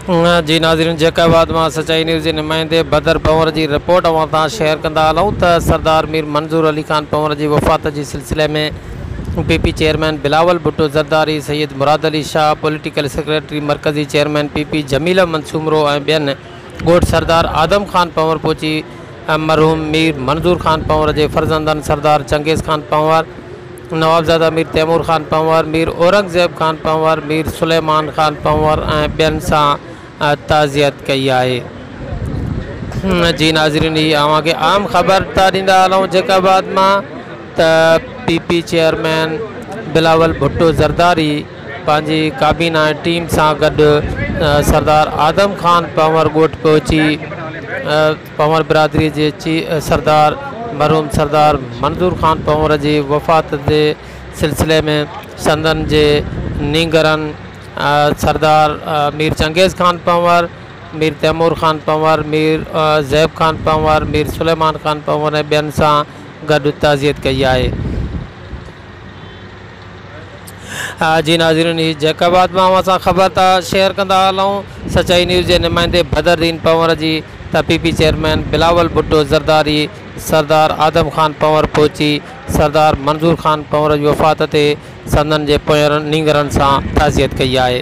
जी नाज़रीन, जैकाबाद में सचाई न्यूज़ के नुमाइंदे बदर पंवर की रिपोर्ट अवां शेयर कंदा हलूं त सरदार मीर मंजूर अली खान पंवर की वफ़ात के सिलसिले में PP chairman Bilawal Bhutto Zardari, Syed Murad Ali Shah, political secretary मरकज़ी चेयरमैन पीपी जमीला मंसूमरो और बेन गोट सरदार आदम खान पंवर पहुंची मरहूम मीर मंजूर खान पंवर के फर्जंदन सरदार चंगेज़ खान पंवर, नवाबजादा मीर तैमूर खान पंवर, मीर औरंगज़ेब खान पंवर, मीर सुलेमान खान पंवर और बेन सां ताज़ियत कई है। जी नाज़रीन, ये अवां के आम ख़बर ता ॾींदा हलूं जैकाबाद में त पीपी चेयरमैन बिलावल भुट्टो ज़रदारी पंहिंजी काबीना टीम सां गॾु सरदार आदम खान पंवर ॻोठ पहुची पंवर बिरादरी के सरदार मरहूम सरदार मंजूर खान पंवर की वफ़ात के सिलसिले में संदन के नींगरन सरदार मीर चंगेज़ खान पंवर, मीर तैमूर खान पंवर, मीर ज़ैब खान पंवर, मीर सुलेमान खान पंवर ने बेन सां गॾु ताज़ियत कई है। जी नाज़रीन, ही जैकाबाद में असां ख़बर ता शेयर कंदा हलूं सचाई न्यूज़ के नुमाइंदे बदरुद्दीन पंवर जी त पीपी चेयरमैन बिलावल भुट्टो ज़रदारी सरदार आदम खान पंवर पहुंची सरदार मंजूर खान पंवर की वफ़ात ते संदन के पोयरनि नींगरनि सां ताज़ियत कई है।